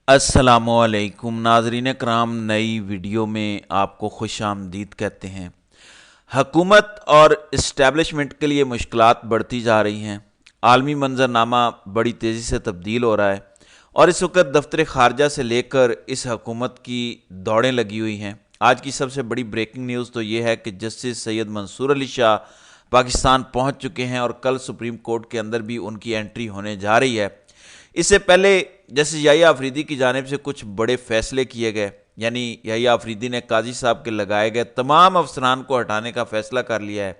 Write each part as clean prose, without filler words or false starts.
السلام علیکم ناظرین کرام، نئی ویڈیو میں آپ کو خوش آمدید کہتے ہیں۔ حکومت اور اسٹیبلشمنٹ کے لیے مشکلات بڑھتی جا رہی ہیں۔ عالمی منظرنامہ بڑی تیزی سے تبدیل ہو رہا ہے اور اس وقت دفتر خارجہ سے لے کر اس حکومت کی دوڑیں لگی ہوئی ہیں۔ آج کی سب سے بڑی بریکنگ نیوز تو یہ ہے کہ جسٹس سید منصور علی شاہ پاکستان پہنچ چکے ہیں اور کل سپریم کورٹ کے اندر بھی ان کی انٹری ہونے جا رہی ہے۔ اس سے پہلے جسٹس یحییٰ آفریدی کی جانب سے کچھ بڑے فیصلے کیے گئے، یعنی یحییٰ آفریدی نے قاضی صاحب کے لگائے گئے تمام افسران کو ہٹانے کا فیصلہ کر لیا ہے۔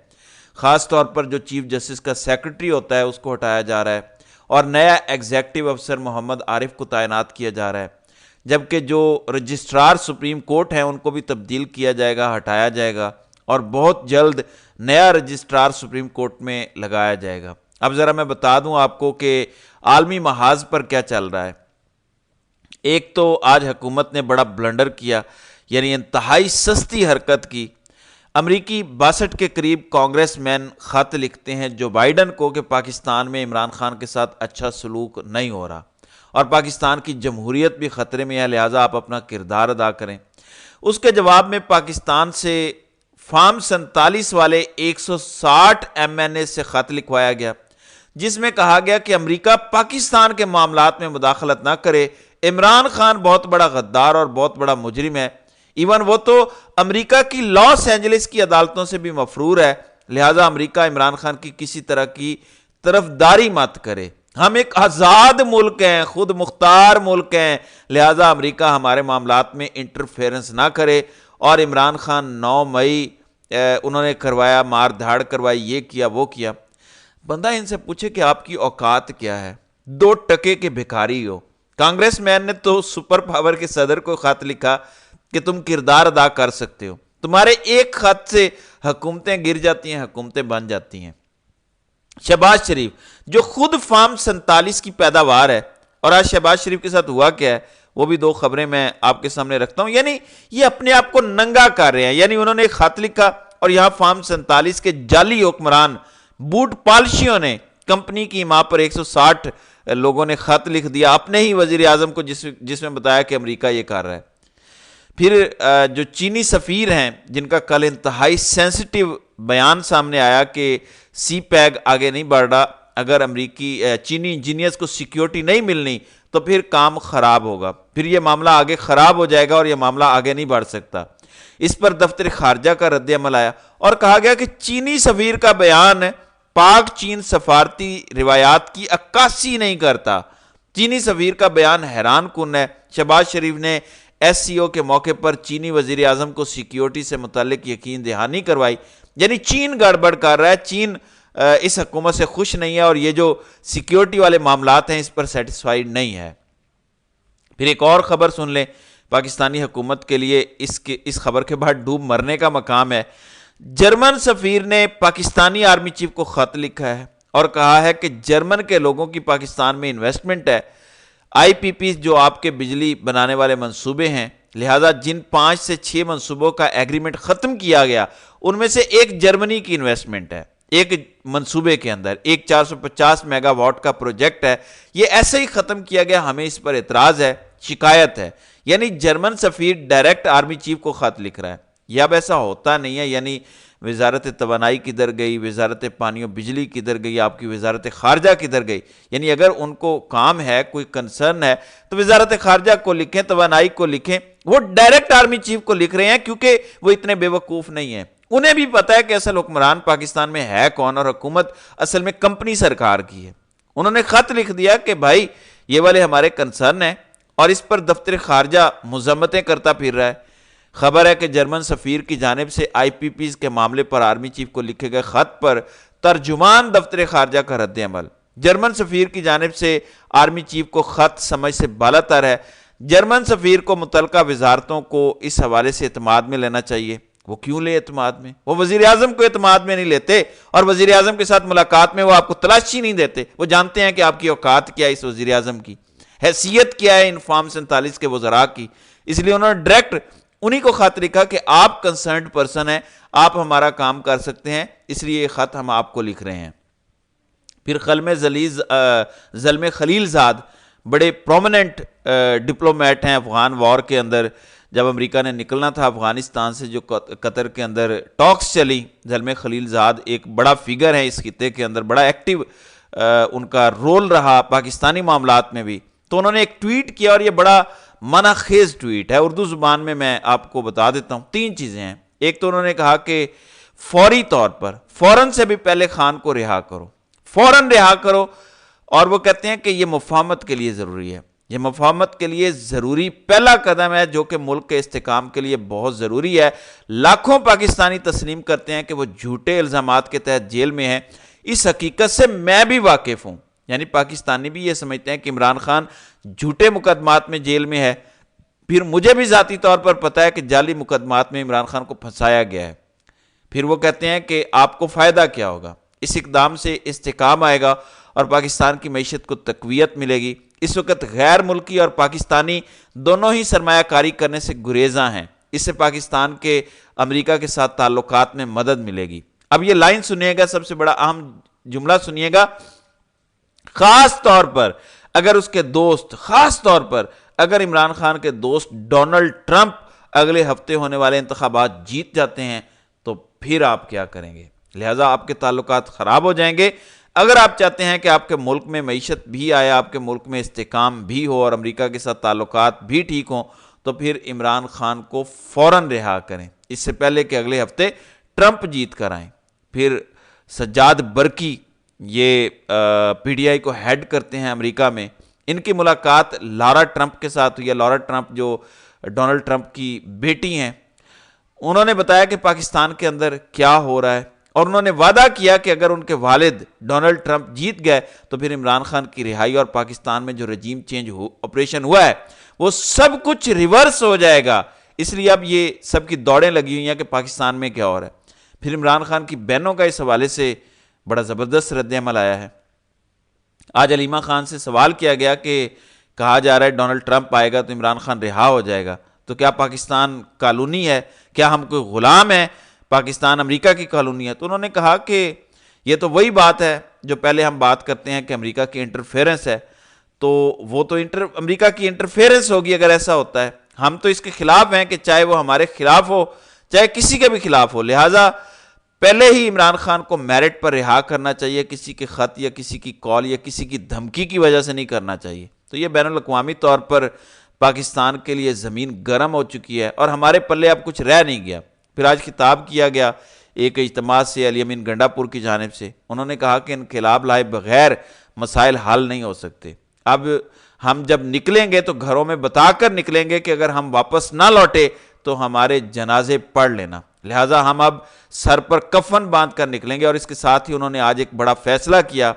خاص طور پر جو چیف جسٹس کا سیکرٹری ہوتا ہے اس کو ہٹایا جا رہا ہے اور نیا ایگزیکٹو افسر محمد عارف کو تعینات کیا جا رہا ہے، جبکہ جو رجسٹرار سپریم کورٹ ہیں ان کو بھی تبدیل کیا جائے گا، ہٹایا جائے گا اور بہت جلد نیا رجسٹرار سپریم کورٹ میں لگایا جائے گا۔ اب ذرا میں بتا دوں آپ کو کہ عالمی محاذ پر کیا چل رہا ہے۔ ایک تو آج حکومت نے بڑا بلنڈر کیا، یعنی انتہائی سستی حرکت کی۔ امریکی 62 کے قریب کانگریس مین خط لکھتے ہیں جو بائیڈن کو کہ پاکستان میں عمران خان کے ساتھ اچھا سلوک نہیں ہو رہا اور پاکستان کی جمہوریت بھی خطرے میں ہے، لہٰذا آپ اپنا کردار ادا کریں۔ اس کے جواب میں پاکستان سے فارم 47 والے 160 MNA سے خط لکھوایا گیا، جس میں کہا گیا کہ امریکہ پاکستان کے معاملات میں مداخلت نہ کرے۔ عمران خان بہت بڑا غدار اور بہت بڑا مجرم ہے، ایون وہ تو امریکہ کی لاس اینجلس کی عدالتوں سے بھی مفرور ہے، لہٰذا امریکہ عمران خان کی کسی طرح کی طرفداری مت کرے۔ ہم ایک آزاد ملک ہیں، خود مختار ملک ہیں، لہٰذا امریکہ ہمارے معاملات میں انٹرفیرنس نہ کرے۔ اور عمران خان 9 مئی انہوں نے کروایا، مار دھاڑ کروائی، یہ کیا وہ کیا۔ بندہ ان سے پوچھے کہ آپ کی اوقات کیا ہے؟ 2 ٹکے کے بھکاری ہو۔ کانگریس مین نے تو سپر پاور کے صدر کو خط لکھا کہ تم کردار ادا کر سکتے ہو، تمہارے ایک خط سے حکومتیں گر جاتی ہیں، حکومتیں بن جاتی ہیں۔ شہباز شریف جو خود فارم 47 کی پیداوار ہے، اور آج شہباز شریف کے ساتھ ہوا کیا ہے وہ بھی 2 خبریں میں آپ کے سامنے رکھتا ہوں۔ یعنی یہ اپنے آپ کو ننگا کر رہے ہیں، یعنی انہوں نے ایک خط لکھا اور یہاں فارم 47 کے جعلی حکمران بوٹ پالشیوں نے کمپنی کی ماں پر 160 لوگوں نے خط لکھ دیا اپنے ہی وزیر اعظم کو، جس میں بتایا کہ امریکہ یہ کر رہا ہے۔ پھر جو چینی سفیر ہیں جن کا کل انتہائی سینسٹیو بیان سامنے آیا کہ سی پیگ آگے نہیں بڑھ رہا، اگر چینی انجینئرز کو سیکیورٹی نہیں ملنی تو پھر کام خراب ہوگا، پھر یہ معاملہ آگے خراب ہو جائے گا اور یہ معاملہ آگے نہیں بڑھ سکتا۔ اس پر دفتر خارجہ کا رد عمل آیا اور کہا گیا کہ چینی سفیر کا بیان پاک چین سفارتی روایات کی عکاسی نہیں کرتا۔ چینی سفیر کا بیان حیران کن ہے۔ شہباز شریف نے SCO کے موقع پر چینی وزیر اعظم کو سیکیورٹی سے متعلق یقین دہانی کروائی، یعنی چین گڑبڑ کر رہا ہے، چین اس حکومت سے خوش نہیں ہے اور یہ جو سیکیورٹی والے معاملات ہیں اس پر سیٹسفائیڈ نہیں ہے۔ پھر ایک اور خبر سن لیں، پاکستانی حکومت کے لیے اس خبر کے بعد ڈوب مرنے کا مقام ہے۔ جرمن سفیر نے پاکستانی آرمی چیف کو خط لکھا ہے اور کہا ہے کہ جرمن کے لوگوں کی پاکستان میں انویسٹمنٹ ہے، IPP جو آپ کے بجلی بنانے والے منصوبے ہیں، لہٰذا جن 5 سے 6 منصوبوں کا ایگریمنٹ ختم کیا گیا ان میں سے ایک جرمنی کی انویسٹمنٹ ہے، ایک منصوبے کے اندر ایک 450 میگا واٹ کا پروجیکٹ ہے، یہ ایسے ہی ختم کیا گیا، ہمیں اس پر اعتراض ہے، شکایت ہے۔ یعنی جرمن سفیر ڈائریکٹ آرمی چیف کو خط لکھ رہا ہے۔ یہ اب ایسا ہوتا نہیں ہے، یعنی وزارت توانائی کدھر گئی، وزارت پانی و بجلی کدھر گئی، آپ کی وزارت خارجہ کدھر گئی؟ یعنی اگر ان کو کام ہے، کوئی کنسرن ہے تو وزارت خارجہ کو لکھیں، توانائی کو لکھیں، وہ ڈائریکٹ آرمی چیف کو لکھ رہے ہیں کیونکہ وہ اتنے بے وقوف نہیں ہیں۔ انہیں بھی پتہ ہے کہ اصل حکمران پاکستان میں ہے کون اور حکومت اصل میں کمپنی سرکار کی ہے۔ انہوں نے خط لکھ دیا کہ بھائی یہ والے ہمارے کنسرن ہیں اور اس پر دفتر خارجہ مذمتیں کرتا پھر رہا ہے۔ خبر ہے کہ جرمن سفیر کی جانب سے IPPs کے معاملے پر آرمی چیف کو لکھے گئے خط پر ترجمان دفتر خارجہ کا رد عمل۔ جرمن سفیر کی جانب سے آرمی چیف کو خط سمجھ سے بالاتر ہے۔ جرمن سفیر کو متعلقہ وزارتوں کو اس حوالے سے اعتماد میں لینا چاہیے۔ وہ کیوں لے اعتماد میں؟ وہ وزیر اعظم کو اعتماد میں نہیں لیتے اور وزیر اعظم کے ساتھ ملاقات میں وہ آپ کو تلاشی نہیں دیتے۔ وہ جانتے ہیں کہ آپ کی اوقات کیا ہے، اس وزیر اعظم کی حیثیت کیا ہے ان فارم 47 کے وزراء کی، اس لیے انہوں نے ڈائریکٹ انہی کو خط لکھا کہ آپ کنسرنڈ پرسن ہیں، آپ ہمارا کام کر سکتے ہیں، اس لیے یہ خط ہم آپ کو لکھ رہے ہیں۔ پھر زلم خلیل زاد بڑے پرومیننٹ ڈپلومیٹ ہیں افغان وار کے اندر. جب امریکہ نے نکلنا تھا افغانستان سے، جو قطر کے اندر ٹاکس چلی، زلمے خلیل زاد ایک بڑا فگر ہے اس خطے کے اندر، بڑا ایکٹیو ان کا رول رہا پاکستانی معاملات میں بھی. تو انہوں نے ایک ٹویٹ کیا، اور یہ بڑا منع خیز ٹویٹ ہے. اردو زبان میں آپ کو بتا دیتا ہوں. 3 چیزیں ہیں. ایک تو انہوں نے کہا کہ فوری طور پر، فوراً سے بھی پہلے خان کو رہا کرو، فوراً رہا کرو. اور وہ کہتے ہیں کہ یہ مفاہمت کے لیے ضروری ہے، یہ مفاہمت کے لیے ضروری پہلا قدم ہے جو کہ ملک کے استحکام کے لیے بہت ضروری ہے. لاکھوں پاکستانی تسلیم کرتے ہیں کہ وہ جھوٹے الزامات کے تحت جیل میں ہیں. اس حقیقت سے میں بھی واقف ہوں، یعنی پاکستانی بھی یہ سمجھتے ہیں کہ عمران خان جھوٹے مقدمات میں جیل میں ہے. پھر مجھے بھی ذاتی طور پر پتہ ہے کہ جعلی مقدمات میں عمران خان کو پھنسایا گیا ہے. پھر وہ کہتے ہیں کہ آپ کو فائدہ کیا ہوگا، اس اقدام سے استحکام آئے گا اور پاکستان کی معیشت کو تقویت ملے گی. اس وقت غیر ملکی اور پاکستانی دونوں ہی سرمایہ کاری کرنے سے گریزاں ہیں. اس سے پاکستان کے امریکہ کے ساتھ تعلقات میں مدد ملے گی. اب یہ لائن سنیے گا، سب سے بڑا اہم جملہ سنیے گا. خاص طور پر اگر اس کے دوست، خاص طور پر اگر عمران خان کے دوست ڈونلڈ ٹرمپ اگلے ہفتے ہونے والے انتخابات جیت جاتے ہیں تو پھر آپ کیا کریں گے؟ لہٰذا آپ کے تعلقات خراب ہو جائیں گے. اگر آپ چاہتے ہیں کہ آپ کے ملک میں معیشت بھی آئے، آپ کے ملک میں استحکام بھی ہو اور امریکہ کے ساتھ تعلقات بھی ٹھیک ہوں، تو پھر عمران خان کو فوراً رہا کریں، اس سے پہلے کہ اگلے ہفتے ٹرمپ جیت کر آئیں. پھر سجاد برقی، یہ پی ڈی آئی کو ہیڈ کرتے ہیں امریکہ میں، ان کی ملاقات لارا ٹرمپ کے ساتھ ہوئی ہے. لارا ٹرمپ جو ڈونلڈ ٹرمپ کی بیٹی ہیں، انہوں نے بتایا کہ پاکستان کے اندر کیا ہو رہا ہے، اور انہوں نے وعدہ کیا کہ اگر ان کے والد ڈونلڈ ٹرمپ جیت گئے تو پھر عمران خان کی رہائی اور پاکستان میں جو رجیم چینج آپریشن ہوا ہے وہ سب کچھ ریورس ہو جائے گا. اس لیے اب یہ سب کی دوڑیں لگی ہوئی ہیں کہ پاکستان میں کیا ہو رہا ہے. پھر عمران خان کی بہنوں کا اس حوالے سے بڑا زبردست رد عمل آیا ہے. آج علیمہ خان سے سوال کیا گیا کہ کہا جا رہا ہے ڈونلڈ ٹرمپ آئے گا تو عمران خان رہا ہو جائے گا، تو کیا پاکستان کالونی ہے؟ کیا ہم کوئی غلام ہیں؟ پاکستان امریکہ کی کالونی ہے؟ تو انہوں نے کہا کہ یہ تو وہی بات ہے جو پہلے ہم بات کرتے ہیں کہ امریکہ کی انٹرفیرنس ہے، تو وہ تو امریکہ کی انٹرفیرنس ہوگی اگر ایسا ہوتا ہے. ہم تو اس کے خلاف ہیں کہ چاہے وہ ہمارے خلاف ہو چاہے کسی کے بھی خلاف ہو. لہٰذا پہلے ہی عمران خان کو میرٹ پر رہا کرنا چاہیے، کسی کے خط یا کسی کی کال یا کسی کی دھمکی کی وجہ سے نہیں کرنا چاہیے. تو یہ بین الاقوامی طور پر پاکستان کے لیے زمین گرم ہو چکی ہے اور ہمارے پلے اب کچھ رہ نہیں گیا. پھر آج خطاب کیا گیا ایک اجتماع سے علی امین گنڈا پور کی جانب سے. انہوں نے کہا کہ انقلاب لائے بغیر مسائل حل نہیں ہو سکتے. اب ہم جب نکلیں گے تو گھروں میں بتا کر نکلیں گے کہ اگر ہم واپس نہ لوٹے تو ہمارے جنازے پڑھ لینا. لہٰذا ہم اب سر پر کفن باندھ کر نکلیں گے. اور اس کے ساتھ ہی انہوں نے آج ایک بڑا فیصلہ کیا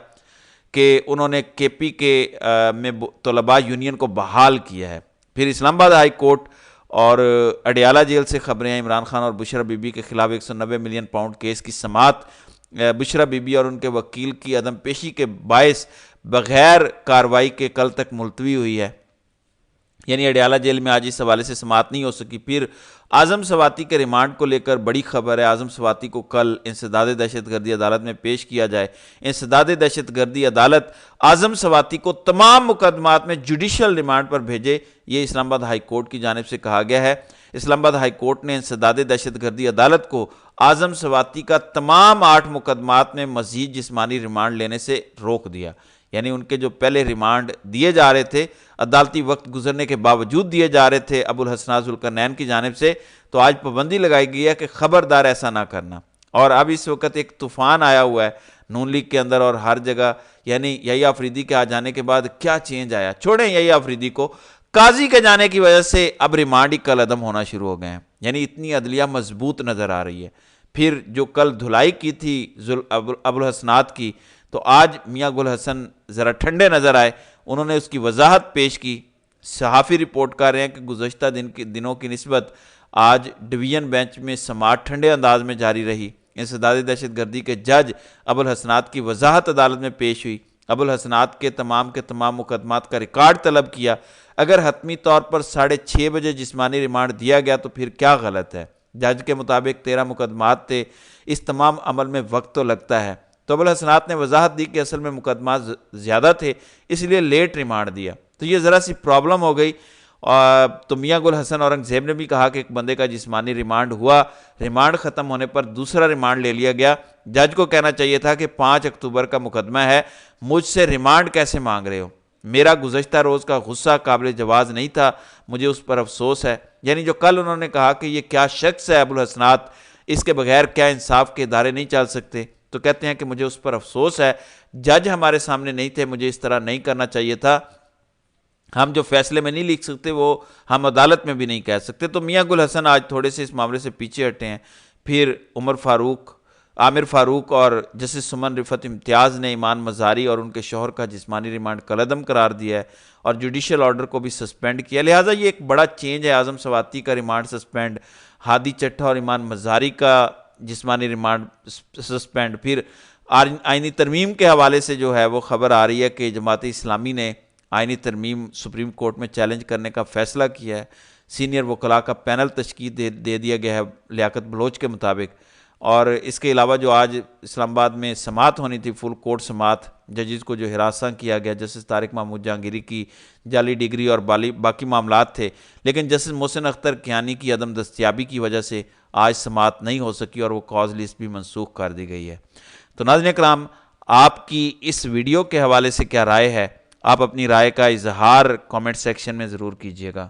کہ انہوں نے کے پی کے میں طلباء یونین کو بحال کیا ہے. پھر اسلام آباد ہائی کورٹ اور اڈیالہ جیل سے خبریں ہیں عمران خان اور بشرا بی بی کے خلاف 190 ملین پاؤنڈ کیس کی سماعت بشرا بی بی اور ان کے وکیل کی عدم پیشی کے باعث بغیر کارروائی کے کل تک ملتوی ہوئی ہے. یعنی اڈیالہ جیل میں آج اس حوالے سے سماعت نہیں ہو سکی. پھر اعظم سواتی کے ریمانڈ کو لے کر بڑی خبر ہے. اعظم سواتی کو کل انسداد دہشت گردی عدالت میں پیش کیا جائے. انسداد دہشت گردی عدالت اعظم سواتی کو تمام مقدمات میں جوڈیشل ریمانڈ پر بھیجے، یہ اسلام آباد ہائی کورٹ کی جانب سے کہا گیا ہے. اسلام آباد ہائی کورٹ نے انسداد دہشت گردی عدالت کو اعظم سواتی کا تمام 8 مقدمات میں مزید جسمانی ریمانڈ لینے سے روک دیا. یعنی ان کے جو پہلے ریمانڈ دیے جا رہے تھے، عدالتی وقت گزرنے کے باوجود دیے جا رہے تھے ابو الحسنات ذوالقرنین کی جانب سے، تو آج پابندی لگائی گئی ہے کہ خبردار ایسا نہ کرنا. اور اب اس وقت ایک طوفان آیا ہوا ہے نون لیگ کے اندر اور ہر جگہ. یعنی یحییٰ آفریدی کے آ جانے کے بعد کیا چینج آیا. چھوڑیں یحییٰ آفریدی کو، قاضی کے جانے کی وجہ سے اب ریمانڈ ہی کل عدم ہونا شروع ہو گئے ہیں. یعنی اتنی عدلیہ مضبوط نظر آ رہی ہے. پھر جو کل دھلائی کی تھی ابو الحسنات کی، تو آج میاں گل حسن ذرا ٹھنڈے نظر آئے. انہوں نے اس کی وضاحت پیش کی. صحافی رپورٹ کر رہے ہیں کہ گزشتہ دنوں کی نسبت آج ڈویژن بینچ میں سماعت ٹھنڈے انداز میں جاری رہی. انسداد دہشت گردی کے جج ابو الحسنات کی وضاحت عدالت میں پیش ہوئی. ابو الحسنات کے تمام مقدمات کا ریکارڈ طلب کیا. اگر حتمی طور پر 6:30 بجے جسمانی ریمانڈ دیا گیا تو پھر کیا غلط ہے؟ جج کے مطابق 13 مقدمات تھے. اس تمام عمل میں وقت تو لگتا ہے. تو ابو الحسنات نے وضاحت دی کہ اصل میں مقدمات زیادہ تھے، اس لیے لیٹ ریمانڈ دیا. تو یہ ذرا سی پرابلم ہو گئی۔ تو میاں گل حسن اورنگزیب نے بھی کہا کہ ایک بندے کا جسمانی ریمانڈ ہوا، ریمانڈ ختم ہونے پر دوسرا ریمانڈ لے لیا گیا۔ جج کو کہنا چاہیے تھا کہ 5 اکتوبر کا مقدمہ ہے، مجھ سے ریمانڈ کیسے مانگ رہے ہو؟ میرا گزشتہ روز کا غصہ قابل جواز نہیں تھا، مجھے اس پر افسوس ہے۔ یعنی جو کل انہوں نے کہا کہ یہ کیا شخص ہے ابوالحسنات، اس کے بغیر کیا انصاف کے ادارے نہیں چل سکتے، تو کہتے ہیں کہ مجھے اس پر افسوس ہے، جج ہمارے سامنے نہیں تھے، مجھے اس طرح نہیں کرنا چاہیے تھا، ہم جو فیصلے میں نہیں لکھ سکتے وہ ہم عدالت میں بھی نہیں کہہ سکتے۔ تو میاں گل حسن آج تھوڑے سے اس معاملے سے پیچھے ہٹے ہیں۔ پھر عامر فاروق اور جسٹس سمن رفعت امتیاز نے ایمان مزاری اور ان کے شوہر کا جسمانی ریمانڈ کالعدم قرار دیا ہے اور جوڈیشل آرڈر کو بھی سسپینڈ کیا، لہٰذا یہ ایک بڑا چینج ہے۔ اعظم سواتی کا ریمانڈ سسپینڈ، ہادی چٹھا اور ایمان مزاری کا جسمانی ریمانڈ سسپینڈ۔ پھر آئینی ترمیم کے حوالے سے جو ہے وہ خبر آ رہی ہے کہ جماعت اسلامی نے آئینی ترمیم سپریم کورٹ میں چیلنج کرنے کا فیصلہ کیا ہے۔ سینئر وکلاء کا پینل تشکیل دے دیا گیا ہے لیاقت بلوچ کے مطابق۔ اور اس کے علاوہ جو آج اسلام آباد میں سماعت ہونی تھی، فل کورٹ سماعت، ججز کو جو ہراساں کیا گیا، جسٹس طارق محمود جہانگیری کی جعلی ڈگری اور باقی معاملات تھے، لیکن جسٹس محسن اختر کیانی کی عدم دستیابی کی وجہ سے آج سماعت نہیں ہو سکی اور وہ کاز لسٹ بھی منسوخ کر دی گئی ہے۔ تو ناظرین کرام، آپ کی اس ویڈیو کے حوالے سے کیا رائے ہے؟ آپ اپنی رائے کا اظہار کامنٹ سیکشن میں ضرور کیجیے گا۔